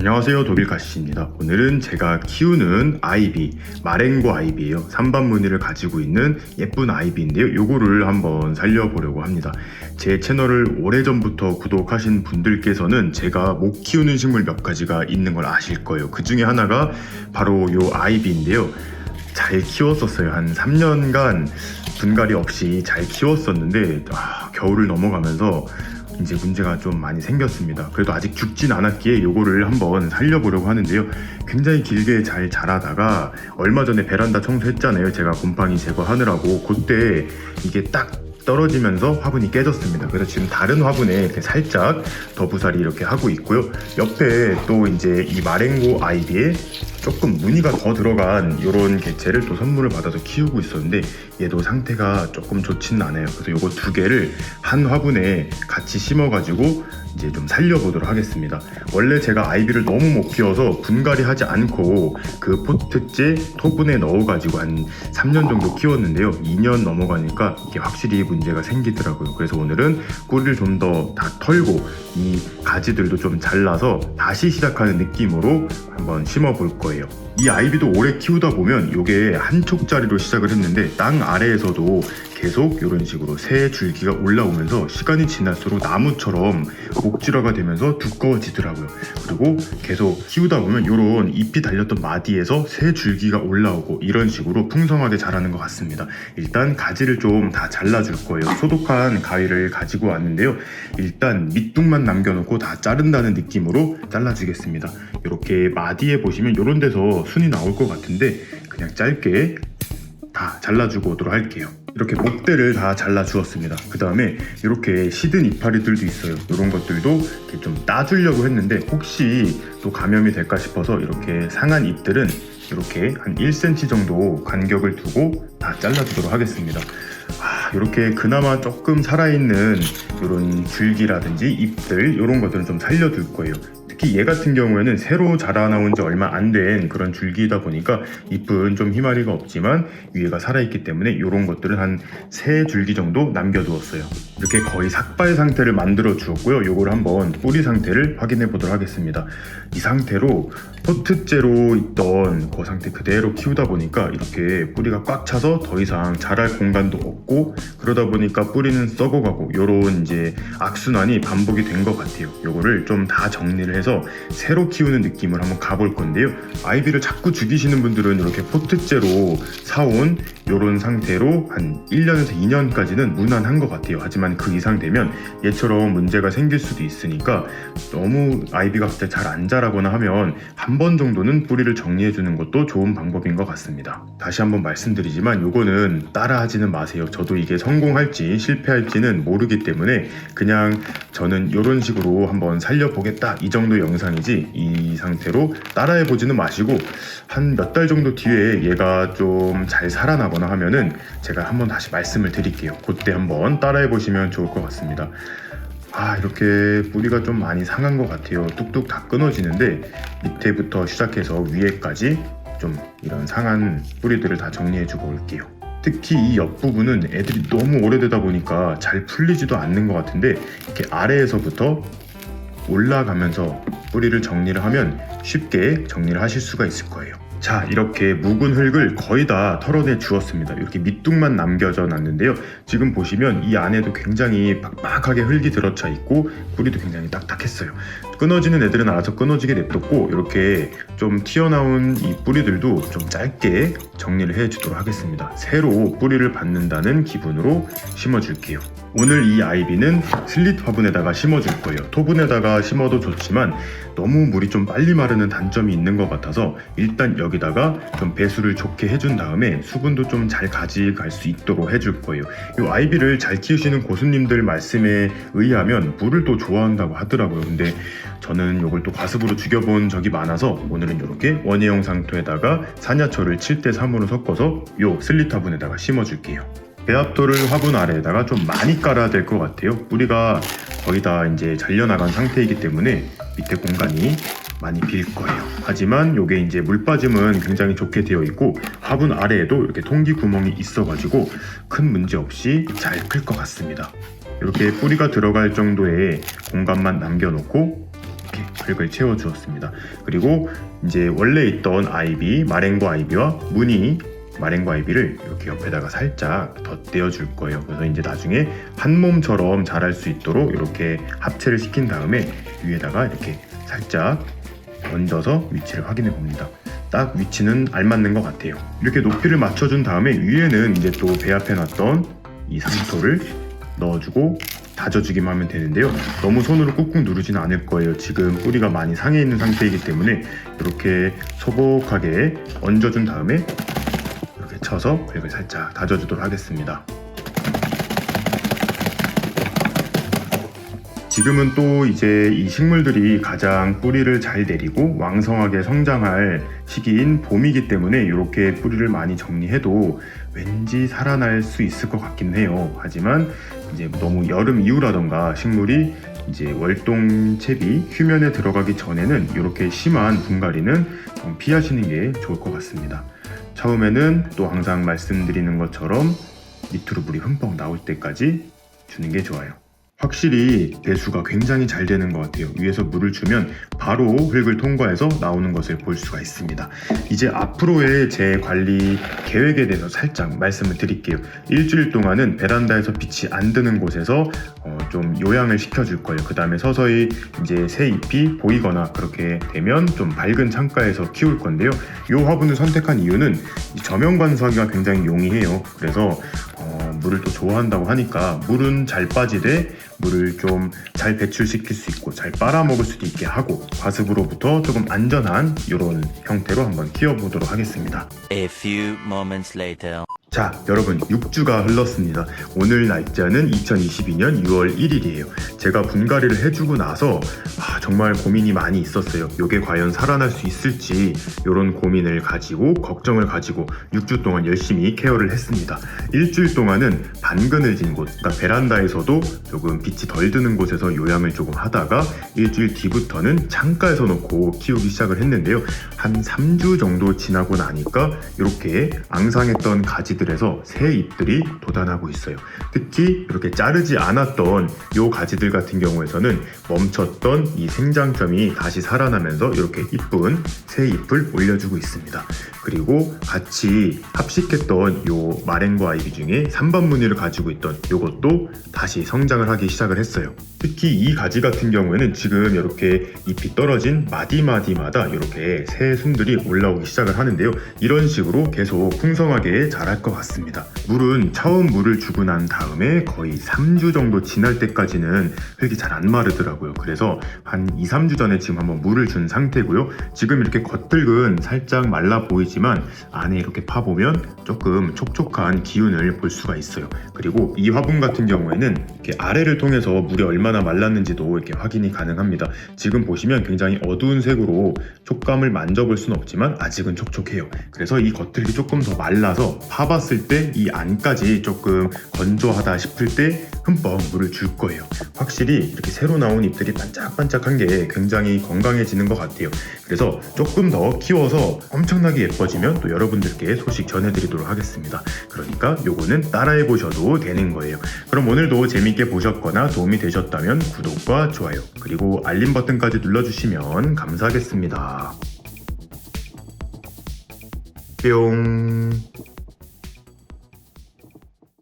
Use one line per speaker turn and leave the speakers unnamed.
안녕하세요, 독일가시입니다. 오늘은 제가 키우는 아이비, 마렌고 아이비예요. 삼반 무늬를 가지고 있는 예쁜 아이비인데요. 요거를 한번 살려보려고 합니다. 제 채널을 오래전부터 구독하신 분들께서는 제가 못 키우는 식물 몇 가지가 있는 걸 아실 거예요. 그 중에 하나가 바로 요 아이비인데요. 잘 키웠었어요. 한 3년간 분갈이 없이 잘 키웠었는데 겨울을 넘어가면서 이제 문제가 좀 많이 생겼습니다. 그래도 아직 죽진 않았기에 요거를 한번 살려보려고 하는데요. 굉장히 길게 잘 자라다가 얼마 전에 베란다 청소했잖아요. 제가 곰팡이 제거하느라고. 그때 이게 딱 떨어지면서 화분이 깨졌습니다. 그래서 지금 다른 화분에 이렇게 살짝 더부살이 이렇게 하고 있고요. 옆에 또 이제 이 마렌고 아이비에 조금 무늬가 더 들어간 이런 개체를 또 선물을 받아서 키우고 있었는데 얘도 상태가 조금 좋지는 않아요. 그래서 요거 두 개를 한 화분에 같이 심어가지고 이제 좀 살려보도록 하겠습니다. 원래 제가 아이비를 너무 못 키워서 분갈이 하지 않고 그 포트째 토분에 넣어가지고 한 3년 정도 키웠는데요. 2년 넘어가니까 이게 확실히 문제가 생기더라고요. 그래서 오늘은 뿌리를 좀 더 다 털고 이 가지들도 좀 잘라서 다시 시작하는 느낌으로 한번 심어 볼 거예요. 이 아이비도 오래 키우다 보면 이게 한 촉짜리로 시작을 했는데 땅 아래에서도 계속 이런 식으로 새 줄기가 올라오면서 시간이 지날수록 나무처럼 목질화가 되면서 두꺼워지더라고요. 그리고 계속 키우다 보면 이런 잎이 달렸던 마디에서 새 줄기가 올라오고 이런 식으로 풍성하게 자라는 것 같습니다. 일단 가지를 좀 다 잘라줄 거예요. 소독한 가위를 가지고 왔는데요. 일단 밑둥만 남겨놓고 다 자른다는 느낌으로 잘라주겠습니다. 이렇게 마디에 보시면 이런 데서 순이 나올 것 같은데 그냥 짧게 다 잘라주고 오도록 할게요. 이렇게 목대를 다 잘라 주었습니다. 그 다음에 이렇게 시든 이파리들도 있어요. 이런 것들도 이렇게 좀 따주려고 했는데 혹시 또 감염이 될까 싶어서 이렇게 상한 잎들은 이렇게 한 1cm 정도 간격을 두고 다 잘라주도록 하겠습니다. 이렇게 그나마 조금 살아있는 이런 줄기라든지 잎들 이런 것들은 좀 살려둘 거예요. 특히 얘 같은 경우에는 새로 자라나온 지 얼마 안 된 그런 줄기이다 보니까 잎은 좀 희마리가 없지만 위에가 살아있기 때문에 이런 것들은 한 3줄기 정도 남겨두었어요. 이렇게 거의 삭발 상태를 만들어 주었고요. 요걸 한번 뿌리 상태를 확인해 보도록 하겠습니다. 이 상태로 포트째로 있던 그 상태 그대로 키우다 보니까 이렇게 뿌리가 꽉 차서 더 이상 자랄 공간도 없고 그러다 보니까 뿌리는 썩어가고 요런 이제 악순환이 반복이 된 것 같아요. 요거를 좀 다 정리를 해서 새로 키우는 느낌을 한번 가볼 건데요. 아이비를 자꾸 죽이시는 분들은 이렇게 포트째로 사온 요런 상태로 한 1년에서 2년까지는 무난한 것 같아요. 하지만 그 이상 되면 얘처럼 문제가 생길 수도 있으니까 너무 아이비가 갑자기 잘 안 자라거나 하면 한 번 정도는 뿌리를 정리해 주는 것도 좋은 방법인 것 같습니다. 다시 한번 말씀드리지만 요거는 따라하지는 마세요. 저도 이게 성공할지 실패할지는 모르기 때문에 그냥 저는 이런 식으로 한번 살려보겠다 이 정도 영상이지 이 상태로 따라해 보지는 마시고 한 몇 달 정도 뒤에 얘가 좀 잘 살아나거나 하면은 제가 한번 다시 말씀을 드릴게요. 그때 한번 따라해 보시면 좋을 것 같습니다. 이렇게 뿌리가 좀 많이 상한 것 같아요. 뚝뚝 다 끊어지는데 밑에부터 시작해서 위에까지 좀 이런 상한 뿌리들을 다 정리해주고 올게요. 특히 이 옆부분은 애들이 너무 오래되다 보니까 잘 풀리지도 않는 것 같은데 이렇게 아래에서부터 올라가면서 뿌리를 정리를 하면 쉽게 정리를 하실 수가 있을 거예요. 자, 이렇게 묵은 흙을 거의 다 털어내 주었습니다. 이렇게 밑둥만 남겨져 놨는데요. 지금 보시면 이 안에도 굉장히 빡빡하게 흙이 들어차 있고 뿌리도 굉장히 딱딱했어요. 끊어지는 애들은 알아서 끊어지게 냅뒀고 이렇게 좀 튀어나온 이 뿌리들도 좀 짧게 정리를 해주도록 하겠습니다. 새로 뿌리를 받는다는 기분으로 심어줄게요. 오늘 이 아이비는 슬릿 화분에다가 심어줄 거예요. 토분에다가 심어도 좋지만 너무 물이 좀 빨리 마르는 단점이 있는 것 같아서 일단 여기다가 좀 배수를 좋게 해준 다음에 수분도 좀 잘 가져갈 수 있도록 해줄 거예요. 이 아이비를 잘 키우시는 고수님들 말씀에 의하면 물을 또 좋아한다고 하더라고요. 근데 저는 이걸 또 과습으로 죽여본 적이 많아서 오늘은 이렇게 원예용 상토에다가 산야초를 7:3으로 섞어서 이 슬릿 화분에다가 심어줄게요. 배합토를 화분 아래에다가 좀 많이 깔아야 될 것 같아요. 뿌리가 거의 다 이제 잘려나간 상태이기 때문에 밑에 공간이 많이 빌 거예요. 하지만 이게 이제 물 빠짐은 굉장히 좋게 되어 있고 화분 아래에도 이렇게 통기 구멍이 있어가지고 큰 문제 없이 잘 클 것 같습니다. 이렇게 뿌리가 들어갈 정도의 공간만 남겨놓고 이렇게 흙을 채워 주었습니다. 그리고 이제 원래 있던 아이비, 마랭고 아이비와 무늬 마랭고 아이비를 이렇게 옆에다가 살짝 덧대어 줄 거예요. 그래서 이제 나중에 한 몸처럼 자랄 수 있도록 이렇게 합체를 시킨 다음에 위에다가 이렇게 살짝 얹어서 위치를 확인해 봅니다. 딱 위치는 알맞는 것 같아요. 이렇게 높이를 맞춰준 다음에 위에는 이제 또 배합해 놨던 이 상토를 넣어주고 다져주기만 하면 되는데요. 너무 손으로 꾹꾹 누르지는 않을 거예요. 지금 뿌리가 많이 상해 있는 상태이기 때문에 이렇게 소복하게 얹어준 다음에 이렇게 쳐서 흙을 살짝 다져주도록 하겠습니다. 지금은 또 이제 이 식물들이 가장 뿌리를 잘 내리고 왕성하게 성장할 시기인 봄이기 때문에 이렇게 뿌리를 많이 정리해도 왠지 살아날 수 있을 것 같긴 해요. 하지만 이제 너무 여름 이후라던가 식물이 이제 월동채비 휴면에 들어가기 전에는 이렇게 심한 분갈이는 좀 피하시는 게 좋을 것 같습니다. 처음에는 또 항상 말씀드리는 것처럼 밑으로 물이 흠뻑 나올 때까지 주는 게 좋아요. 확실히 배수가 굉장히 잘 되는 것 같아요. 위에서 물을 주면 바로 흙을 통과해서 나오는 것을 볼 수가 있습니다. 이제 앞으로의 제 관리 계획에 대해서 살짝 말씀을 드릴게요. 일주일 동안은 베란다에서 빛이 안 드는 곳에서 좀 요양을 시켜줄 거예요. 그 다음에 서서히 이제 새 잎이 보이거나 그렇게 되면 좀 밝은 창가에서 키울 건데요. 이 화분을 선택한 이유는 저면 관수하기가 굉장히 용이해요. 그래서 물을 또 좋아한다고 하니까 물은 잘 빠지되 물을 좀 잘 배출시킬 수 있고 잘 빨아먹을 수도 있게 하고 과습으로부터 조금 안전한 이런 형태로 한번 키워보도록 하겠습니다.
A few moments later.
자, 여러분 6주가 흘렀습니다. 오늘 날짜는 2022년 6월 1일이에요. 제가 분갈이를 해주고 나서 정말 고민이 많이 있었어요. 이게 과연 살아날 수 있을지 이런 고민을 가지고 걱정을 가지고 6주 동안 열심히 케어를 했습니다. 일주일 동안은 반그늘진 곳, 그러니까 베란다에서도 조금 빛이 덜 드는 곳에서 요양을 조금 하다가 일주일 뒤부터는 창가에서 놓고 키우기 시작을 했는데요. 한 3주 정도 지나고 나니까 이렇게 앙상했던 가지들에서 새 잎들이 돋아나고 있어요. 특히 이렇게 자르지 않았던 이 가지들 같은 경우에서는 멈췄던 이 생장점이 다시 살아나면서 이렇게 이쁜 새 잎을 올려주고 있습니다. 그리고 같이 합식했던 이 마랭고 아이비 중에 3번 무늬를 가지고 있던 이것도 다시 성장을 하기 시작을 했어요. 특히 이 가지 같은 경우에는 지금 이렇게 잎이 떨어진 마디마디마다 이렇게 새 순들이 올라오기 시작을 하는데요. 이런 식으로 계속 풍성하게 자랄 것 같습니다. 물은 처음 물을 주고 난 다음에 거의 3주 정도 지날 때까지는 흙이 잘 안 마르더라고요. 그래서 한 2-3주 전에 지금 한번 물을 준 상태고요. 지금 이렇게 겉흙은 살짝 말라 보이지만 안에 이렇게 파보면 조금 촉촉한 기운을 볼 수가 있어요. 그리고 이 화분 같은 경우에는 이렇게 아래를 통해서 물이 얼마나 말랐는지도 이렇게 확인이 가능합니다. 지금 보시면 굉장히 어두운 색으로 촉감을 만져볼 수는 없지만 아직은 촉촉해요. 그래서 이 겉흙이 조금 더 말라서 파봤을 때 이 안까지 조금 건조하다 싶을 때 흠뻑 물을 줄 거예요. 확실히 이렇게 새로 나온 잎들이 반짝반짝한 게 굉장히 건강해지는 것 같아요. 그래서 조금 더 키워서 엄청나게 예뻐지면 또 여러분들께 소식 전해드리도록 하겠습니다. 그러니까 요거는 따라해 보셔도 되는 거예요. 그럼 오늘도 재밌게 보셨거나 도움이 되셨다면 구독과 좋아요 그리고 알림 버튼까지 눌러주시면 감사하겠습니다. 뿅.